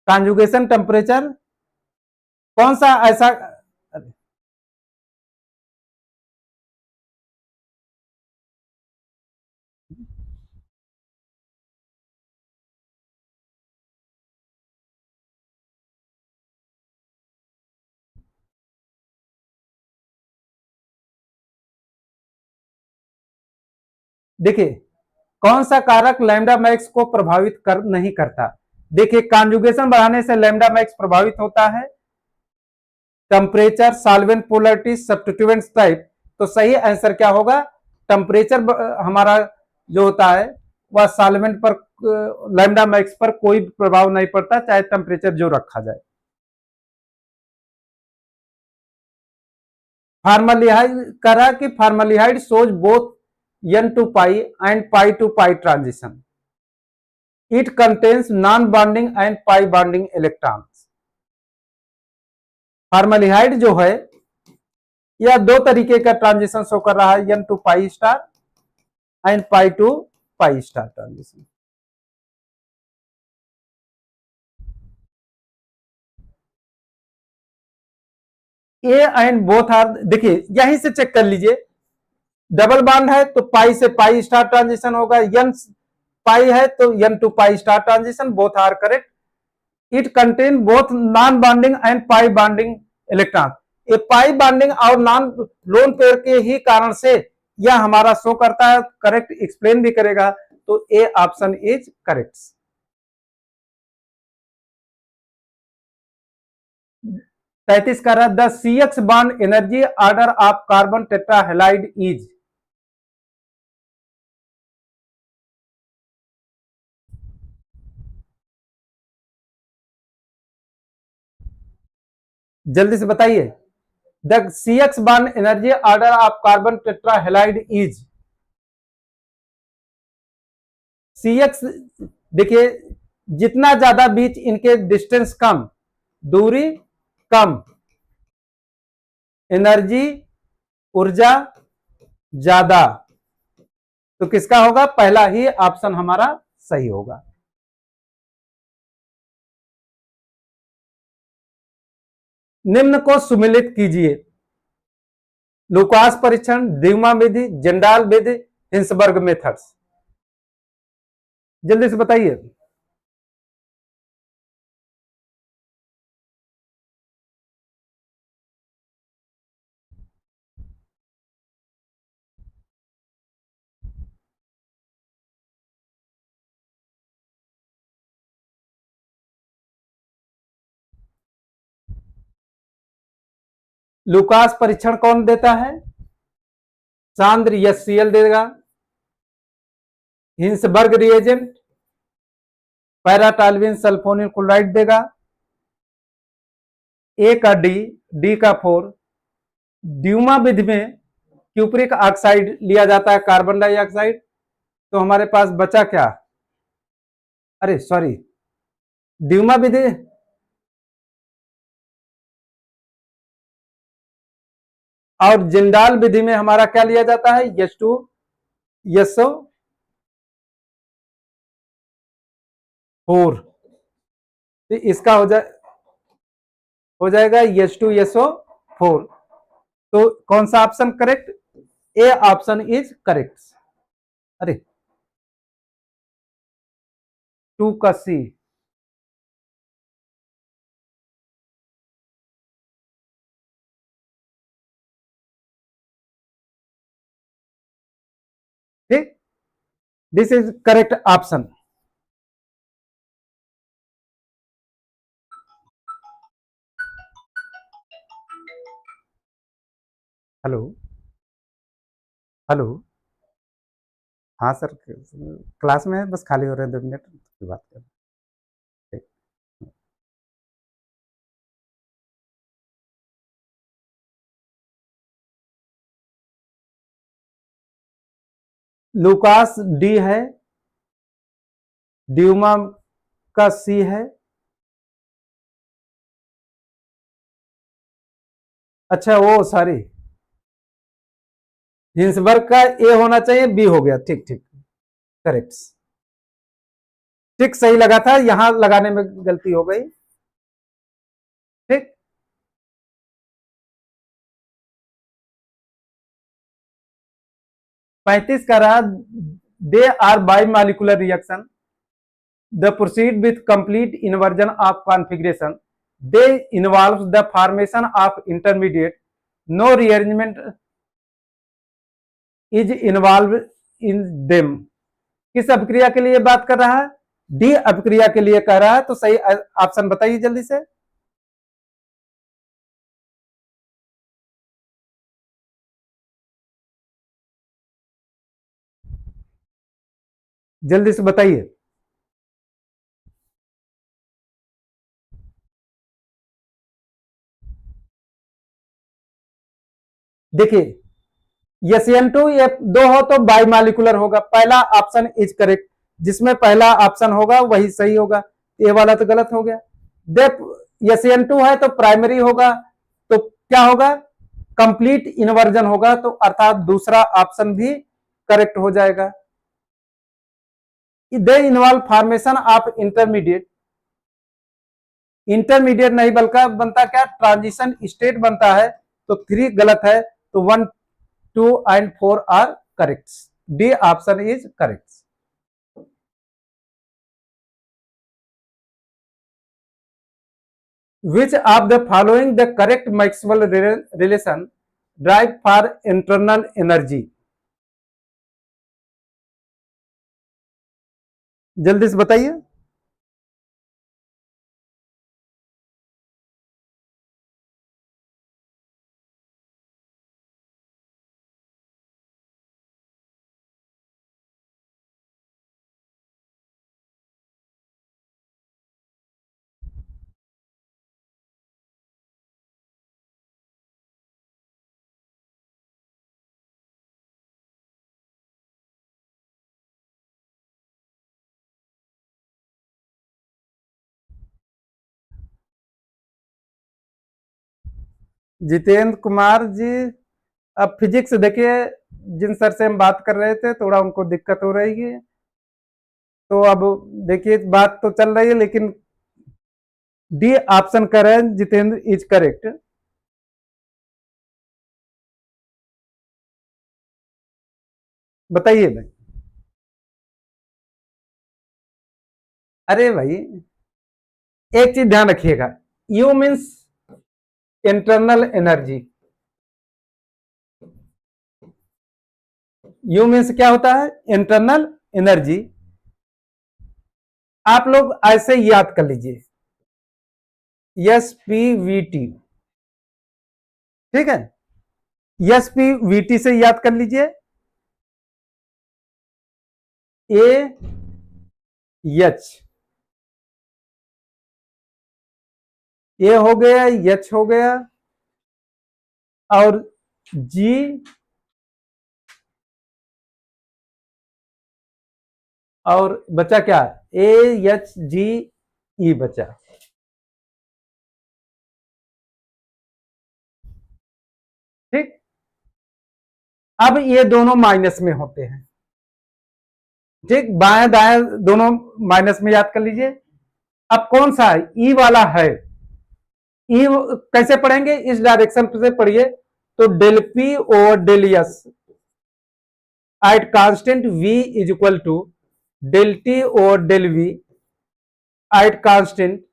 कॉन्जुगेशन, टेम्परेचर, कौन सा ऐसा। देखिए कौन सा कारक लैम्डा मैक्स को प्रभावित नहीं करता। देखिए कॉन्जुगेशन बढ़ाने से लैम्डा मैक्स प्रभावित होता है, temperature, solvent polarity, substituents type. तो सही आंसर क्या होगा? टेम्परेचर हमारा जो होता है वह सॉल्वेंट पर लैम्डा मैक्स पर कोई प्रभाव नहीं पड़ता, चाहे टेम्परेचर जो रखा जाए। फार्मलिहाइड करा कि formaldehyde shows both n to pi and pi to pi transition. It contains non-bonding and pi bonding electrons. फार्मलिहाइड जो है यह दो तरीके का ट्रांजिशन शो कर रहा है, n to pi star and pi to pi star transition. A and both are, देखिए यहीं से चेक कर लीजिए, डबल बॉन्ड है तो पाई से पाई स्टार ट्रांजिशन होगा, n पाई है तो n to pi star transition, both are correct. It contain both non bonding and pi bonding electron. ये पाई बॉन्डिंग और नॉन लोन पेयर के ही कारण से यह हमारा शो करता है, करेक्ट एक्सप्लेन भी करेगा। तो ए ऑप्शन इज करेक्ट। 33 का रहा, the CX bond energy order of carbon tetrahalide is. जल्दी से बताइए, the CX bond energy order of carbon tetrahalide is. CX देखिए, जितना ज्यादा बीच इनके डिस्टेंस कम, दूरी कम, एनर्जी ऊर्जा ज्यादा, तो किसका होगा? पहला ही ऑप्शन हमारा सही होगा। निम्न को सुमेलित कीजिए, लुकास परीक्षण, द्विमा विधि, जेंडाल विधि, हिंसबर्ग मेथड्स। जल्दी से बताइए। लुकास परीक्षण कौन देता है? चांद्र HCl देगा। हिंसबर्ग रिएजेंट पैराटॉल्यूइन सल्फोनिल क्लोराइड देगा। ए का डी का 4। ड्यूमा विधि में क्यूप्रिक ऑक्साइड लिया जाता है, कार्बन डाइऑक्साइड। तो हमारे पास बचा क्या? अरे सॉरी, ड्यूमा विधि और जिंडाल विधि में हमारा क्या लिया जाता है? H2SO4। तो इसका हो जाएगा H2SO4। तो कौन सा option correct? A option is correct. अरे 2 का सी। ठीक, this is correct option. Hello hello, हाँ सर, क्लास में है, बस खाली हो रहे हैं 2 मिनट की बात कर। लुकास डी है, ड्यूमा का सी है। अच्छा वो सॉरी, हिंसबर्ग का ए होना चाहिए, बी हो गया। ठीक ठीक, करेक्ट। ठीक, सही लगा था, यहां लगाने में गलती हो गई। ठीक, पैंतीस का रहा, they are bimolecular reaction, the proceed with complete inversion of configuration, they involve the formation of intermediate, no rearrangement is involve in them. किस अभिक्रिया के लिए बात कर रहा है? डी अभिक्रिया के लिए कह रहा है। तो सही ऑप्शन बताइए जल्दी से। जल्दी से बताइए। देखिए SN2 ये दो हो तो बाइमॉलिक्यूलर होगा, पहला ऑप्शन इज करेक्ट, जिसमें पहला ऑप्शन होगा वही सही होगा, ये वाला तो गलत हो गया। देख SN2 है तो प्राइमरी होगा, तो क्या होगा, कंप्लीट इन्वर्जन होगा, तो अर्थात दूसरा ऑप्शन भी करेक्ट हो जाएगा। They involve formation of intermediate, intermediate नहीं बल्कि बनता क्या, ट्रांजिशन स्टेट बनता है, तो 3 गलत है, तो 1, 2 and 4 are correct, D option is correct. Which of the following the correct Maxwell relation drive for internal energy? जल्दी से बताइए। जितेंद्र कुमार जी, अब फिजिक्स देखिए, जिन सर से हम बात कर रहे थे थोड़ा उनको दिक्कत हो रही है, तो अब देखिए बात तो चल रही है, लेकिन डी ऑप्शन करें जितेंद्र इज करेक्ट। बताइए भाई। अरे भाई एक चीज ध्यान रखिएगा, you means internal energy, you means क्या होता है, इंटरनल एनर्जी। आप लोग ऐसे याद कर लीजिए, SPVT, ठीक है, SPVT से याद कर लीजिए, AH, ए हो गया, H हो गया, और G, और बचा क्या, AHGE बचा। ठीक, अब ये दोनों माइनस में होते हैं, ठीक, बाएं दाएं दोनों माइनस में याद कर लीजिए। अब कौन सा ई वाला है, ई कैसे पढ़ेंगे, इस डायरेक्शन से पढ़िए, तो del P over del S at constant v is equal to del T over del V at constant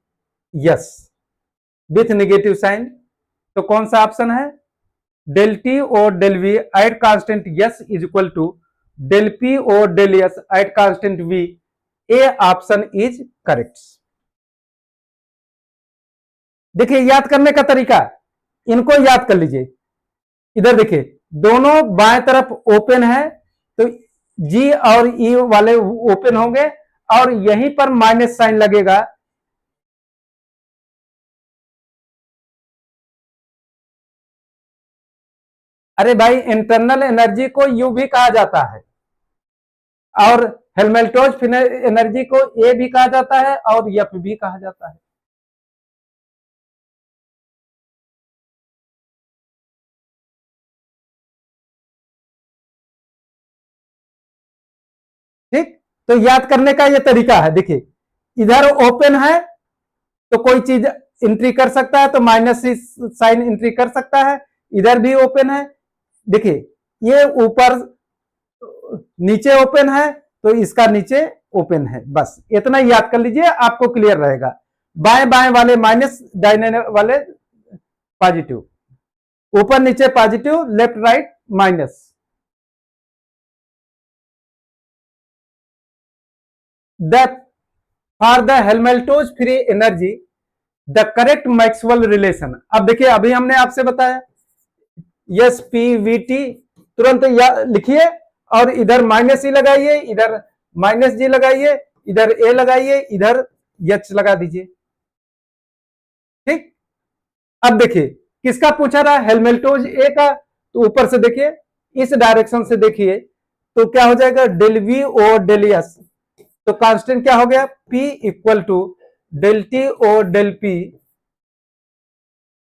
S with negative sign. तो कौन सा ऑप्शन है, डेल टी और del V at constant S is equal to del P और del S at constant V, A option is correct. देखिए याद करने का तरीका, इनको याद कर लीजिए, इधर देखिए दोनों बाएं तरफ ओपन है, तो जी और ई वाले ओपन होंगे, और यहीं पर माइनस साइन लगेगा, अरे भाई इंटरनल एनर्जी को यू भी कहा जाता है, और हेल्महोल्ट्ज़ एनर्जी को ए भी कहा जाता है, और एफ भी कहा जाता है। ठीक, तो याद करने का ये तरीका है, देखिए इधर ओपन है तो कोई चीज एंट्री कर सकता है, तो माइनस साइन एंट्री कर सकता है, इधर भी ओपन है, देखिए ये ऊपर नीचे ओपन है, तो इसका नीचे ओपन है, बस इतना याद कर लीजिए, आपको क्लियर रहेगा। बाएं बाएं वाले माइनस, दाहिने वाले पॉजिटिव, ऊपर नीचे positive, left right minus. That for the Helmholtz free energy the correct Maxwell relation, अब देखिए अभी हमने आपसे बताया SPVT, तुरंत लिखिए और इधर माइनस ही लगाइए, इधर माइनस जी लगाइए, इधर ए लगाइए, इधर एच लगा दीजिए। ठीक, अब देखिए किसका पूछा रहा, हेलमेल्टोज ए का, तो ऊपर से देखिए इस डायरेक्शन से देखिए तो क्या हो जाएगा, डेल वी और डेल एस। तो कांस्टेंट क्या हो गया, P equal to del T और del P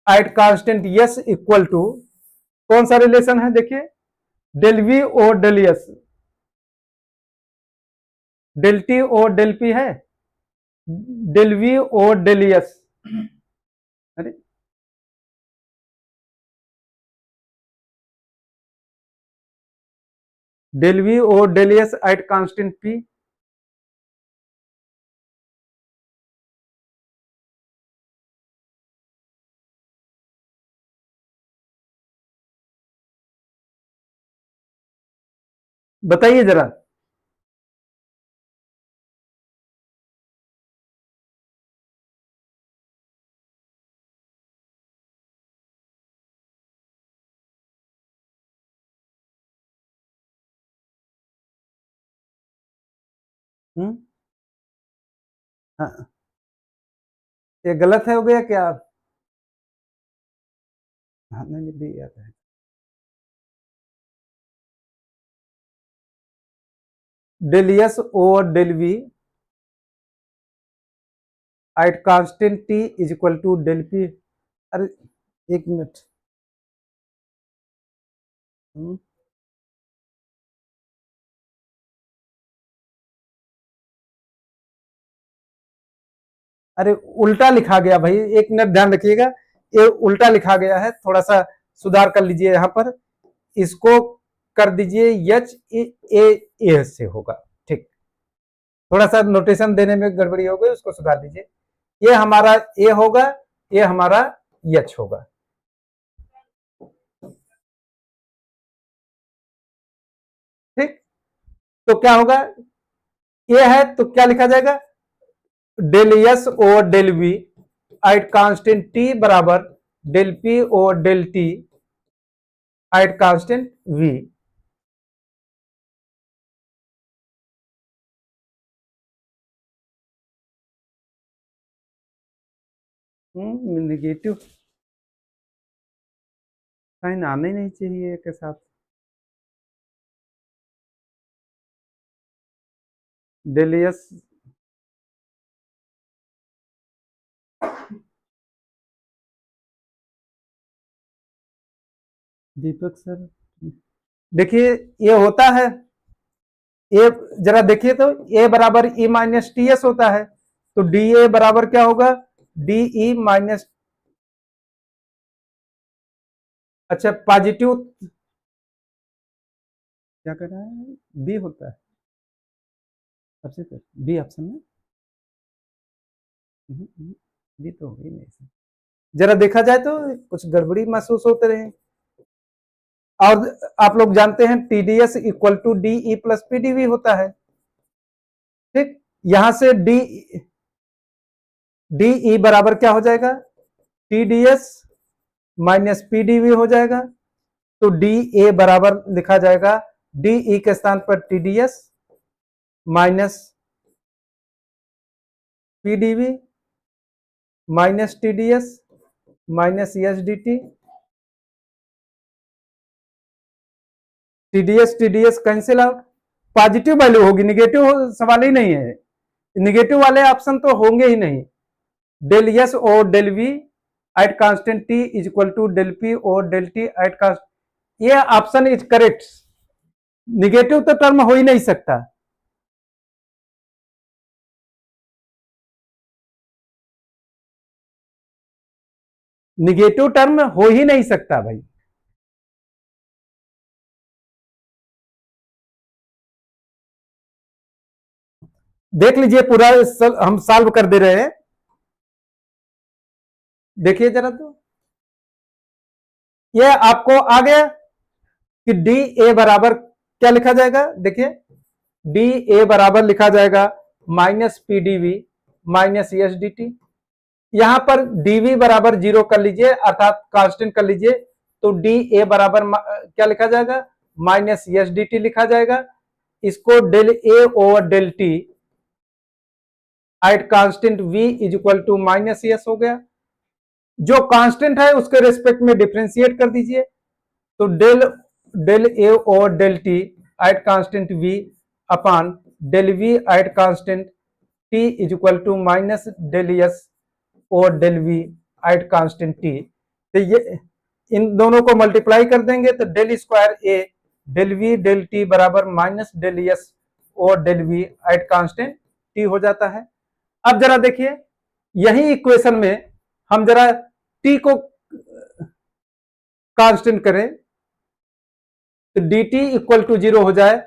at constant S equal to कौन सा रिलेशन है, देखिए डेल वी और डेल एस, डेल टी और डेल पी है, डेल वी और डेल एस। अरे डेल वी और del S at constant P, बताइए जरा। हम्म, हाँ, ये गलत है हो गया क्या, हाँ नहीं भी आता है, डेल एस और del V at constant T is equal to del P. अरे एक मिनट, हम्म, अरे उल्टा लिखा गया भाई, एक मिनट ध्यान रखिएगा, ये उल्टा लिखा गया है, थोड़ा सा सुधार कर लीजिए यहाँ पर, इसको कर दीजिए एच ए से होगा। ठीक, थोड़ा सा नोटेशन देने में गड़बड़ी हो गई, उसको सुधार दीजिए, ये हमारा ए होगा, ये हमारा एच होगा। ठीक, तो क्या होगा, ये है तो क्या लिखा जाएगा, डेल एस और del V at constant T बराबर डेल पी और del T at constant V. Negative sign आना ही नहीं चाहिए के साथ, डेल एस, दीपक सर देखिए ये होता है, ए जरा देखिए तो ए बराबर ई माइनस टी एस होता है, तो डी ए बराबर क्या होगा, डी ई माइनस, अच्छा पॉजिटिव, क्या कर रहा है, बी होता है सबसे पहले, बी ऑप्शन में, बी तो हो ही नहीं सर, जरा देखा जाए तो कुछ गड़बड़ी महसूस होते रहे। और आप लोग जानते हैं TdS equal to dE plus PdV होता है। ठीक, यहां से डीई बराबर क्या हो जाएगा, टीडीएस माइनस पीडीवी हो जाएगा, तो डी ए बराबर लिखा जाएगा डीई के स्थान पर TDS minus PdV minus TDS minus SDT, TDS TDS cancel out, positive value होगी, निगेटिव सवाल ही नहीं है, निगेटिव वाले ऑप्शन तो होंगे ही नहीं, डेल एस और del V at constant T is equal to del P और डेल टी एट कांस्ट, ये ऑप्शन इज करेक्ट, निगेटिव तो टर्म हो ही नहीं सकता। निगेटिव टर्म हो ही नहीं सकता भाई, देख लीजिए पूरा हम सॉल्व कर दे रहे हैं, देखिए जरा तो ये आपको आ गया कि डी ए बराबर क्या लिखा जाएगा, देखिए डी ए बराबर लिखा जाएगा minus PdV minus S D T, यहां पर डीवी बराबर जीरो कर लीजिए अर्थात कांस्टेंट कर लीजिए, तो डी ए बराबर क्या लिखा जाएगा, माइनस एस डी टी लिखा जाएगा, इसको del A over del T at constant v is equal to minus S हो गया। जो कांस्टेंट है उसके रेस्पेक्ट में डिफरेंशिएट कर दीजिए, तो del A over del T at constant v upon del v at constant t is equal to minus del S और del V at constant T. तो ये इन दोनों को मल्टीप्लाई कर देंगे तो del square A del V del T बराबर माइनस डेल एस और del V at constant T हो जाता है। अब जरा देखिए यही इक्वेशन में हम जरा टी को कांस्टेंट करें तो डी टी इक्वल टू 0 हो जाए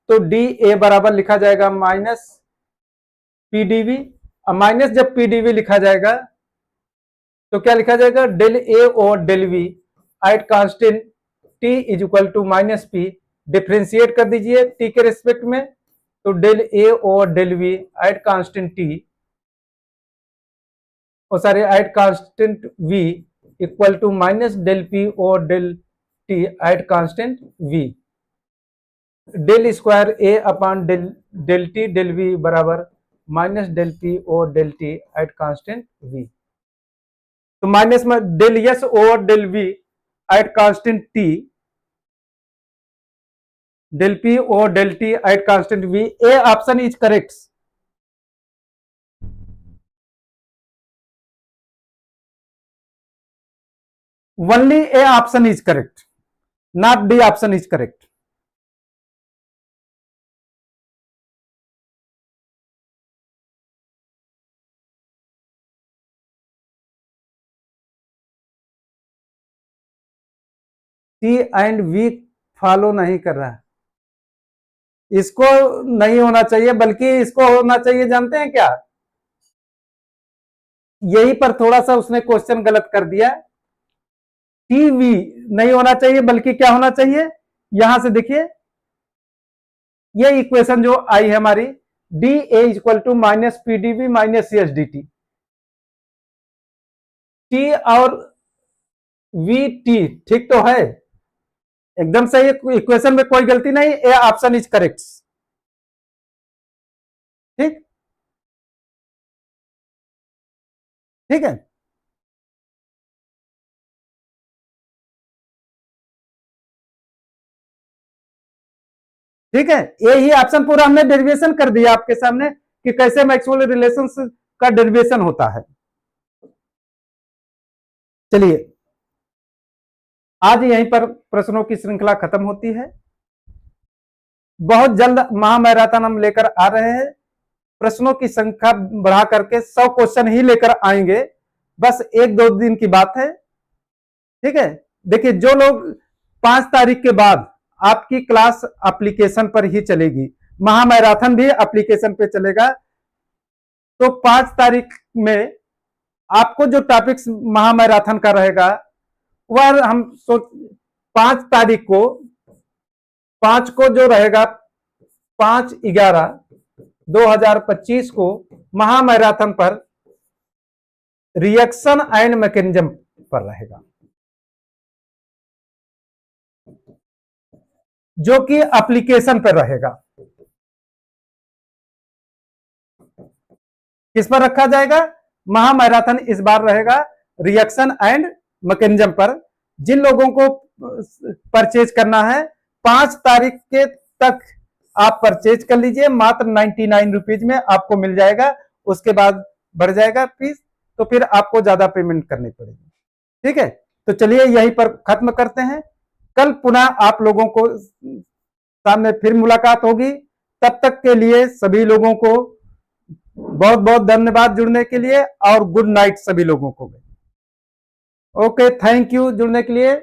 तो डी ए बराबर लिखा जाएगा माइनस पीडीवी। माइनस जब पीडीवी लिखा जाएगा तो क्या लिखा जाएगा, डेल ए और del V at constant T is equal to minus P. Differentiate कर दीजिए टी के रेस्पेक्ट में, तो डेल ए और del V at constant T और सारे at constant V equal to minus del P और del T at constant V. Del square A upon del T del V बराबर माइनस डेल पी और del T at constant V. तो minus में del S over del V at constant T, del P और del T at constant V. A option is correct. Only A option is correct, not D option is correct. T and V follow नहीं कर रहा है, इसको नहीं होना चाहिए बल्कि इसको होना चाहिए, जानते हैं क्या, यही पर थोड़ा सा उसने क्वेश्चन गलत कर दिया। टी वी नहीं होना चाहिए बल्कि क्या होना चाहिए, यहां से देखिए ये इक्वेशन जो आई है हमारी D A equal to minus PdV minus C S D T. T और वी टी ठीक तो है, एकदम सही, इक्वेशन में कोई गलती नहीं, ए ऑप्शन इज करेक्ट। ठीक ठीक है। ठीक है, यही ऑप्शन पूरा हमने डेरिवेशन कर दिया आपके सामने कि कैसे मैक्सवेल रिलेशंस का डेरिवेशन होता है। चलिए आज यहीं पर प्रश्नों की श्रृंखला खत्म होती है। बहुत जल्द महामैराथन हम लेकर आ रहे हैं, प्रश्नों की संख्या बढ़ा करके 100 क्वेश्चन ही लेकर आएंगे, बस 1-2 दिन की बात है। ठीक है, देखिए जो लोग 5 तारीख के बाद आपकी क्लास एप्लीकेशन पर ही चलेगी, महामैराथन भी एप्लीकेशन पे चलेगा, तो 5 तारीख में आपको जो टॉपिक्स महामैराथन का रहेगा वह हम 5 तारीख को 5 को जो रहेगा 5/11/2025 को महामैराथन पर रिएक्शन एंड मैकेनिज्म पर रहेगा, जो कि एप्लीकेशन पर रहेगा। किस पर रखा जाएगा, महामैराथन इस बार रहेगा रिएक्शन एंड मैकेनिज्म पर। जिन लोगों को परचेज करना है 5 तारीख के तक आप परचेज कर लीजिए, मात्र 99 रुपीज में आपको मिल जाएगा, उसके बाद बढ़ जाएगा फीस, तो फिर आपको ज्यादा पेमेंट करनी पड़ेगी। ठीक है, तो चलिए यहीं पर खत्म करते हैं, कल पुनः आप लोगों को सामने फिर मुलाकात होगी। तब तक के लिए सभी लोगों को बहुत बहुत धन्यवाद जुड़ने के लिए, और गुड नाइट सभी लोगों को। ओके, थैंक यू जुड़ने के लिए।